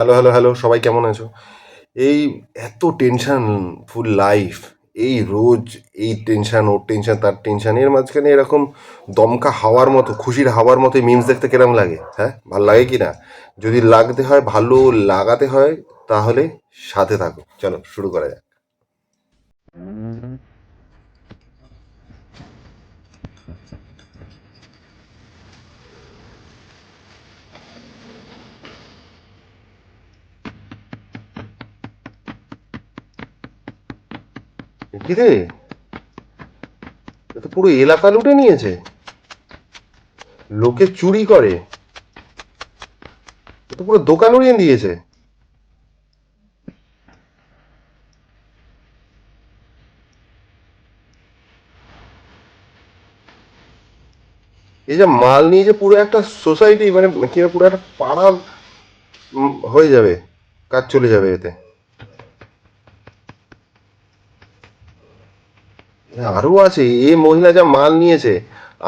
Hello, hello, hello, সবাই কেমন আছো? এই এত টেনশন ফুল লাইফ, এই রোজ এই টেনশন, ওর টেনশন, তার টেনশন, এর মাঝখানে এরকম দমকা হাওয়ার মতো, খুশির হাওয়ার মতো মিমস দেখতে কিরম লাগে? হ্যাঁ, ভাল লাগে কি না? যদি লাগতে হয়, ভালো লাগাতে হয়, তাহলে সাথে থাকো। চলো শুরু করা যাক। কি রে, এ তো পুরো এলাকা লুটে নিয়েছে। লোকে চুরি করে, এ তো পুরো দোকান উড়িয়ে দিয়েছে। এই যে মাল নিয়ে যে পুরো একটা সোসাইটি, মানে কি পুরো একটা পাড়া হয়ে যাবে, কাজ চলে যাবে এতে। আরো আছে, এই মহিলা যা মাল নিয়েছে,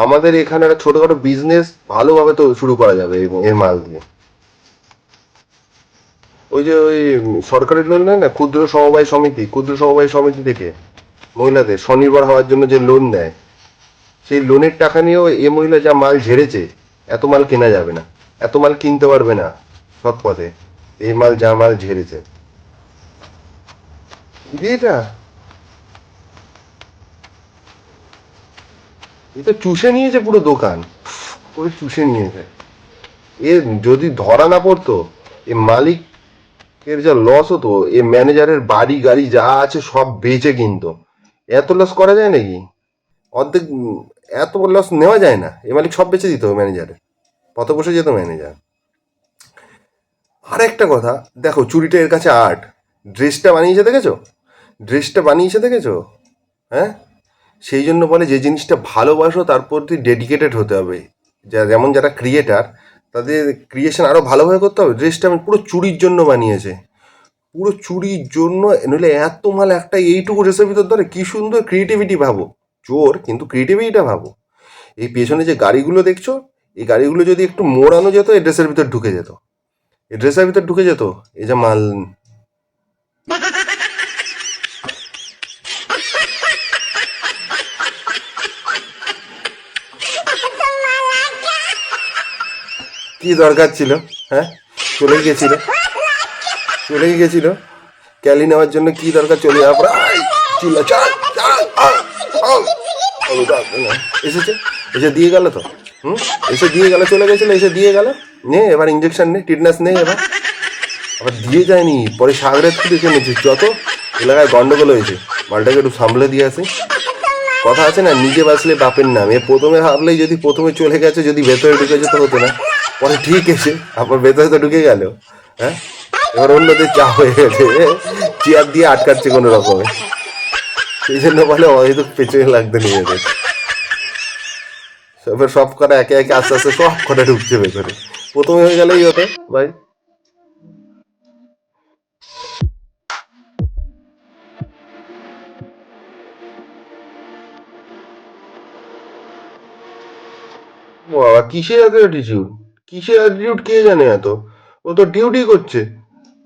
আমাদের এখানে একটা ছোটখাটো বিজনেস ভালোভাবে তো শুরু করা যাবে এই মাল দিয়ে। ওই যে ওই সরকারি লোন নেয় না, ক্ষুদ্র সমবায় সমিতি থেকে মহিলাদের স্বনির্ভর হওয়ার জন্য যে লোন দেয়, সেই লোনের টাকা নিয়েও এই মহিলা যা মাল ঝেড়েছে, এত মাল কেনা যাবে না, এত মাল কিনতে পারবে না সৎ পথে। এই মাল যা মাল ঝেড়েছে, এটা এ তো চুষে নিয়েছে পুরো দোকান, পুরো চুষে নিয়েছে। এ যদি ধরা না পড়তো, এ মালিক এর যা লস হতো, এ ম্যানেজারের বাড়ি গাড়ি যা আছে সব বেচে কিনতো। এত লস করা যায় নাকি? অর্ধেক এত লস নেওয়া যায় না। এ মালিক সব বেচে দিত ম্যানেজারের, কত বসে যেত ম্যানেজার। আর একটা কথা, দেখো চুরিটা এর কাছে আর্ট। ড্রেসটা বানিয়েছে দেখেছো? ড্রেসটা বানিয়েছে দেখেছো? হ্যাঁ, সেই জন্য বলে যে জিনিসটা ভালোবাসো তার প্রতি ডেডিকেটেড হতে হবে। যেমন যারা ক্রিয়েটার, তাদের ক্রিয়েশন আরো ভালোভাবে করতে হবে। ড্রেসটা আমি পুরো চুরির জন্য বানিয়েছে, পুরো চুরির জন্য। নইলে এত মাল একটা এইটুকু ড্রেসের ভিতর ধরে, কি সুন্দর ক্রিয়েটিভিটি ভাবো। চোর কিন্তু ক্রিয়েটিভিটিটা ভাবো। এই পেছনে যে গাড়িগুলো দেখছো, এই গাড়িগুলো যদি একটু মোড়ানো যেত, এই ড্রেসের ভিতর ঢুকে যেত, এই ড্রেসের ভিতর ঢুকে যেত। এই যে মাল, কি দরকার ছিল? হ্যাঁ, চলে গেছিল, চলে গেছিল ক্যালি নেওয়ার জন্য। কি দরকার চলে যাওয়ার পর চিল্লা চাল চাল এসেছে, এসে দিয়ে গেল তো। হুম, এসে দিয়ে গেল, চলে গেছিল, এসে দিয়ে গেল। নে এবার ইঞ্জেকশন নে, টিটনাস নে এবার। আবার দিয়ে যায়নি, পরে সাগরের থেকে দেখে নিয়েছি যত এলাকায় গন্ডগোল হয়েছে, মালটাকে একটু সামলে দিয়ে আসি। কথা আছে না, নিজে বাঁচলে বাপের নাম। এ প্রথমে ভাবলেই, যদি প্রথমে চলে গেছে, যদি ভেতরে ঢুকে যেতে হতো না, পরে ঠিক এসে আবার ভেতরে তো ঢুকে গেল। হ্যাঁ, এবার অন্যদের চাপ হয়ে গেছে, চেয়ার দিয়ে আটকাচ্ছে কোনো রকমে। সেই জন্য বলে হয়তো পেছনে লাগতে নিজেদের। এবার সব কটা একে একে আস্তে আস্তে সব কটা ঢুকছে ভেতরে। প্রথমে হয়ে গেলেই হতো ভাই। বাবা, কিসের এত অ্যাটিটিউড? কিসের অ্যাটিটিউড কে জানে এত? ও তো ডিউটি করছে।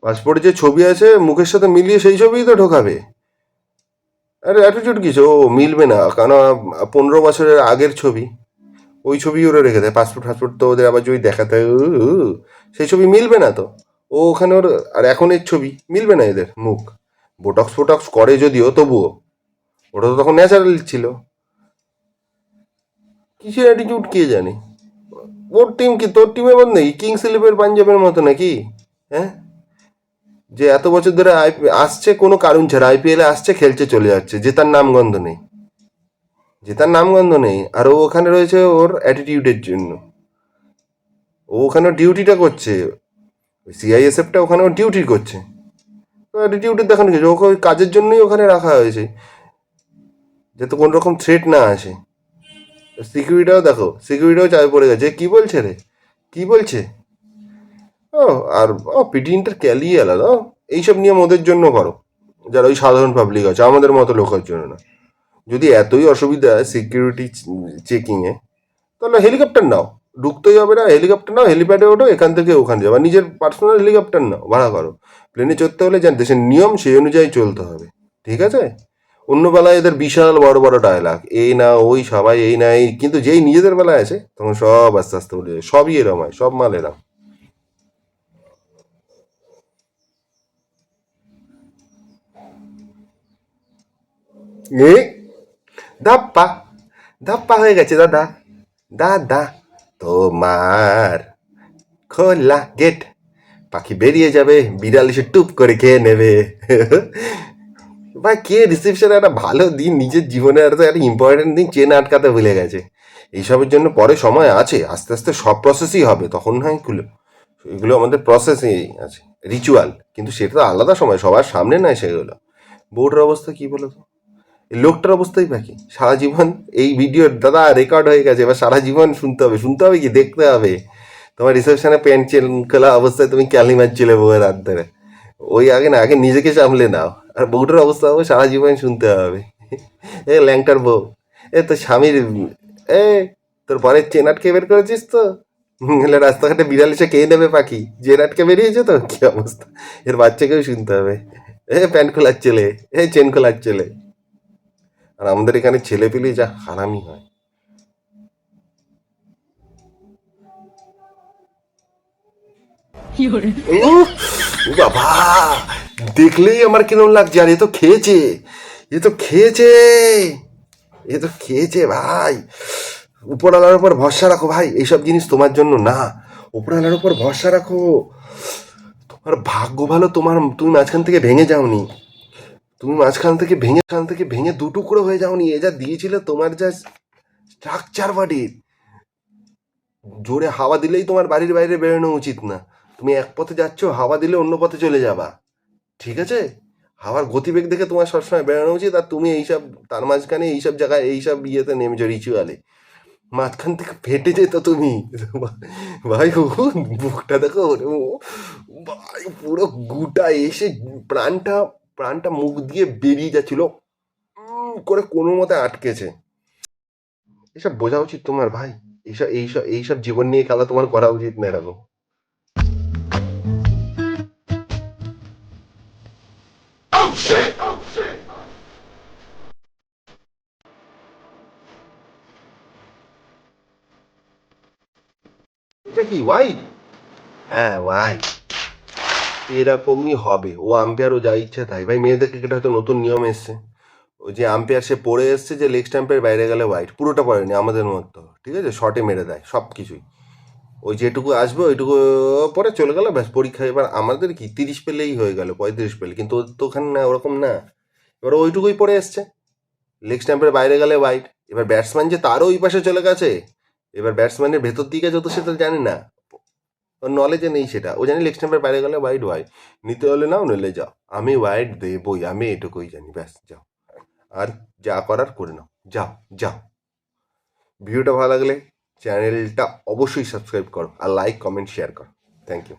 পাসপোর্টে যে ছবি আছে মুখের সাথে মিলিয়ে সেই ছবিই তো ঢোকাবে। আরে অ্যাটিটিউড কিছু ও মিলবে না, কারণ 15 বছরের আগের ছবি, ওই ছবি ওরা রেখে দেয়। পাসপোর্ট ফাসপোর্ট তো ওদের আবার যদি দেখাতে হয়, সেই ছবি মিলবে না তো। ও ওখানে ওর, আর এখনের ছবি মিলবে না এদের মুখ। বোটক্স ফোটক্স করে যদিও, তবুও ওটা তো তখন ন্যাচারাল ছিল। কিসের অ্যাটিটিউড কে জানে? ওর টিম কি তোর টিমের মতো নাকি? কিংস ইলেভেন পাঞ্জাবের মতো নাকি? হ্যাঁ, যে এত বছর ধরে আসছে কোনো কারণ ছাড়া, আইপিএলে আসছে, খেলছে, চলে যাচ্ছে, জেতার নামগন্ধ নেই, জেতার নামগন্ধ নেই। আর ও ওখানে রয়েছে ওর অ্যাটিটিউডের জন্য। ও ওখানে ডিউটিটা করছে, সিআইএসএফটা ওখানে ও ডিউটি করছে। তো অ্যাটিটিউডের দেখানো কিছু, ওকে ওই কাজের জন্যই ওখানে রাখা হয়েছে, যাতে কোনো রকম থ্রেট না আসে। সিকিউরিটিও দেখো, সিকিউরিটিও চাপে পড়ে গেছে। কি বলছে রে, কি বলছে? ও, আর ও পিটি ইন্টার ক্যালি আলাদা। এইসব নিয়ম ওদের জন্য করো, যারা ওই সাধারণ পাবলিক আছে, আমাদের মতো লোকের জন্য না। যদি এতই অসুবিধা সিকিউরিটি চেকিংয়ে, তাহলে হেলিকপ্টার নাও, ঢুকতেই হবে না, হেলিকপ্টার নাও, হেলিপ্যাডে ওঠো, এখান থেকে ওখানে যাও, নিজের পার্সোনাল হেলিকপ্টার নাও, ভাড়া করো। প্লেনে চড়তে হলে যান, দেশের নিয়ম সেই অনুযায়ী চলতে হবে, ঠিক আছে? অন্য বেলায় এদের বিশাল বড় বড় ডায়লগ, এই না ওই সবাই এই না এই, কিন্তু যেই নিজেদের বেলায় আছে তখন সব আস্তে আস্তে উঠে যায়, সবই এরম হয়, সব মাল এরম। এ ধাপ্পা, ধাপ্পা হয়ে গেছে দাদা, দাদা তোমার খোলা গেট, পাখি বেরিয়ে যাবে, বিড়াল এসে টুপ করে খেয়ে নেবে। ভাই কে রিসেপশনে একটা ভালো দিন নিজের জীবনে একটা একটা ইম্পর্টেন্ট দিন চেন আটকাতে ভুলে গেছে। এইসবের জন্য পরে সময় আছে, আস্তে আস্তে সব প্রসেসই হবে, তখন নয় এগুলো, এগুলো আমাদের প্রসেসই আছে, রিচুয়াল, কিন্তু সেটা তো আলাদা সময়, সবার সামনে নয় সেগুলো। বউটার অবস্থা কি বলো তো, এই লোকটার অবস্থাই বাকি, সারা জীবন এই ভিডিও দাদা রেকর্ড হয়ে গেছে, এবার সারা জীবন শুনতে হবে, শুনতে হবে কি দেখতে হবে। তোমার রিসেপশনে প্যান্ট চেন খোলা অবস্থায় তুমি ক্যালি মারছিলে বউয়ের হাত ধরে, ওই আগে না, আগে নিজেকে সামলে নাও। আর বউটার অবস্থা হবে সারা জীবন শুনতে হবে। এ ল্যাংটার বউ, এ তোর স্বামীর, এ তোর পরের চেন আটকে বের করেছিস তো, এলে রাস্তাঘাটে বিড়াল এসে খেয়ে নেবে পাখি, চেন আটকে বেরিয়েছে তো কি অবস্থা। এর বাচ্চাকেও শুনতে হবে, এ প্যান্ট খোলার ছেলে, এ চেন খোলার ছেলে। আর আমাদের এখানে ছেলে পেলে যা হারামি হয়। উফ, ও বাবা, দেখলেই আমার কিরম লাগছে, আর এ তো খেয়েছে, এ তো খেয়েছে, এ তো খেয়েছে ভাই। উপরওয়ালার উপর ভরসা রাখো ভাই, এইসব জিনিস তোমার জন্য না, উপরওয়ালার উপর ভরসা রাখো। তোমার ভাগ্য ভালো, তুমি মাঝখান থেকে ভেঙে যাওনি, তুমি মাঝখান থেকে ভেঙে দুটুকরো হয়ে যাওনি। এ যা দিয়েছিল, তোমার যা স্ট্রাকচার বাড়ির, জোরে হাওয়া দিলেই তোমার বাড়ির বাইরে বেরোনো উচিত না। তুমি এক পথে যাচ্ছ, হাওয়া দিলে অন্য পথে চলে যাবা, ঠিক আছে? হাওয়ার গতিবেগ দেখে তোমার সবসময় বেরোনো উচিত। আর তুমি এইসব তার মাঝখানে এইসব জায়গায় এইসব ইয়েতে নেমেছো রিচুয়ালে, মাঝখান থেকে ফেটে যেত তুমি। ভাই ও বুকটা দেখো, ভাই পুরো গুটা এসে প্রাণটা প্রাণটা মুখ দিয়ে বেরিয়ে যাচ্ছিল, করে কোনো মতে আটকেছে। এসব বোঝা উচিত তোমার ভাই, এইসব জীবন নিয়ে খেলা তোমার করা উচিত না এরকম। এটা কি ওয়াই? হ্যাঁ ওয়াই, এরকমই হবে, ও আম্পায়ার ও যা ইচ্ছে তাই। ভাই মেয়েদের ক্রিকেটে হয়তো নতুন নিয়ম এসছে, ওই যে আম্পায়ার সে পড়ে এসছে যে লেগ স্ট্যাম্পের বাইরে গেলে হোয়াইট, পুরোটা পড়েনি আমাদের মতো, ঠিক আছে, শর্টে মেরে দেয় সব কিছুই, ওই যেটুকু আসবে ওইটুকু পরে চলে গেল ব্যাস পরীক্ষা। এবার আমাদের কি 30 পেলেই হয়ে গেল, 35 পেলে, কিন্তু ওর তো ওখানে না, ওরকম না। এবার ওইটুকুই পড়ে এসছে, লেগ স্ট্যাম্পের বাইরে গেলে হোয়াইট। এবার ব্যাটসম্যান যে তারও ওই পাশে চলে গেছে, এবার ব্যাটসম্যানের ভেতর দিকে যত সেটা জানে না, ওর নলেজে নেই সেটা, ও জানি লেগ স্ট্যাম্পের বাইরে গেলে হোয়াইট হোয়াইট, নিতে হলে নাও নইলে যাও, আমি হোয়াইট দেবই, আমি এটুকুই জানি, ব্যাস যাও, আর যা করার করে নাও, যাও যাও। ভিডিওটা ভালো লাগলে চ্যানেলটা অবশ্যই সাবস্ক্রাইব করো, আর লাইক কমেন্ট শেয়ার করো। Thank you.